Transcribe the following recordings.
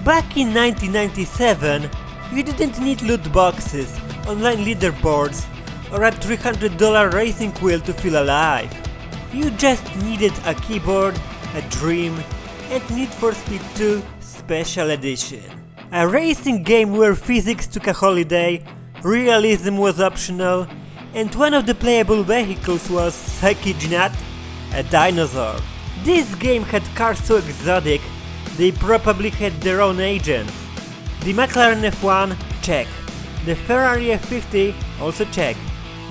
Back in 1997, you didn't need loot boxes, online leaderboards, or a $300 racing wheel to feel alive. You just needed a keyboard, a dream, and Need for Speed 2 Special Edition. A racing game where physics took a holiday, realism was optional, and one of the playable vehicles was, I kid you not, a dinosaur. This game had cars so exotic, they probably had their own agents. The McLaren F1, check. The Ferrari F50, also check.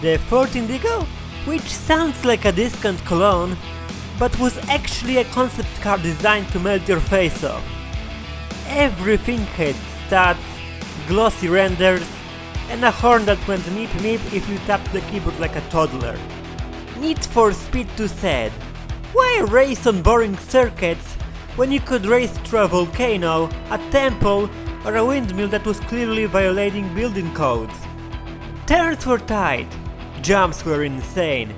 The Ford Indigo, which sounds like a discount cologne, but was actually a concept car designed to melt your face off. Everything had stats, glossy renders, and a horn that went meep meep if you tapped the keyboard like a toddler. Need for Speed 2 said, why race on boring circuits when you could race through a volcano, a temple, or a windmill that was clearly violating building codes? Turns were tight, jumps were insane,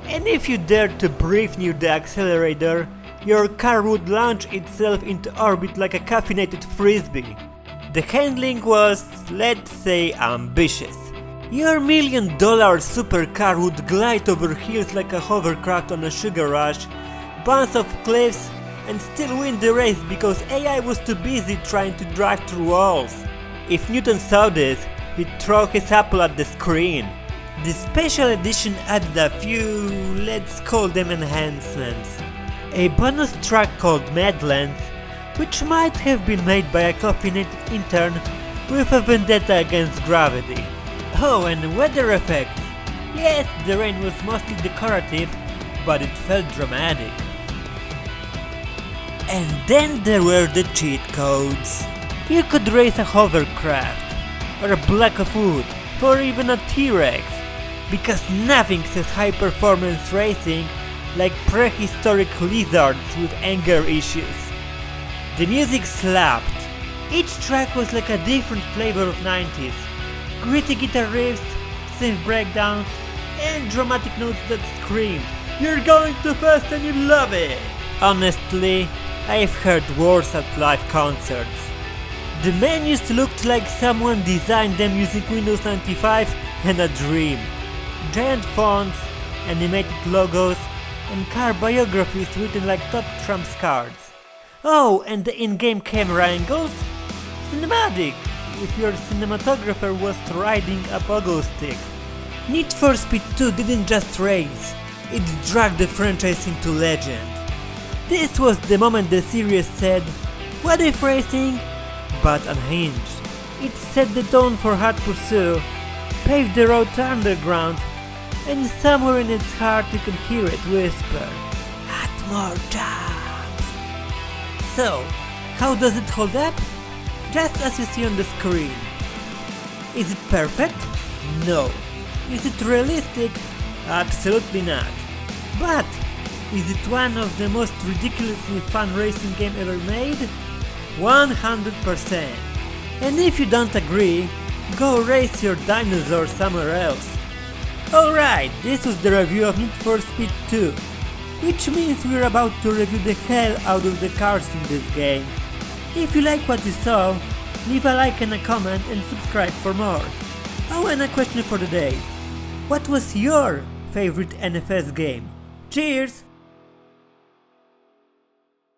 and if you dared to breathe near the accelerator, your car would launch itself into orbit like a caffeinated frisbee. The handling was, let's say, ambitious. Your $1 million supercar would glide over hills like a hovercraft on a sugar rush, bounce off cliffs, and still win the race because AI was too busy trying to drive through walls. If Newton saw this, he'd throw his apple at the screen. The special edition added a few, let's call them enhancements. A bonus track called Madlands, which might have been made by a caffeinated intern with a vendetta against gravity. Oh, and weather effects. Yes, the rain was mostly decorative, but it felt dramatic. And then there were the cheat codes. You could race a hovercraft, or a block of wood, or even a T-Rex, because nothing says high-performance racing like prehistoric lizards with anger issues. The music slapped. Each track was like a different flavor of 90s. Gritty guitar riffs, synth breakdowns, and dramatic notes that screamed, "You're going too fast and you love it!" Honestly, I've heard worse at live concerts. The menus looked like someone designed them using Windows 95 and a dream. Giant fonts, animated logos, and car biographies written like top trumps cards. Oh, and the in-game camera angles? Cinematic, if your cinematographer was riding a pogo stick. Need for Speed 2 didn't just race, it dragged the franchise into legend. This was the moment the series said, what if racing, but unhinged. It set the tone for hard pursuit, paved the road to underground, and somewhere in its heart you can hear it whisper, add more jumps. So, how does it hold up? Just as you see on the screen. Is it perfect? No. Is it realistic? Absolutely not. But, is it one of the most ridiculously fun racing game ever made? 100%. And if you don't agree, go race your dinosaur somewhere else. Alright, this was the review of Need for Speed 2, which means we're about to review the hell out of the cars in this game. If you like what you saw, leave a like and a comment and subscribe for more. Oh, and a question for the day. What was your favorite NFS game? Cheers!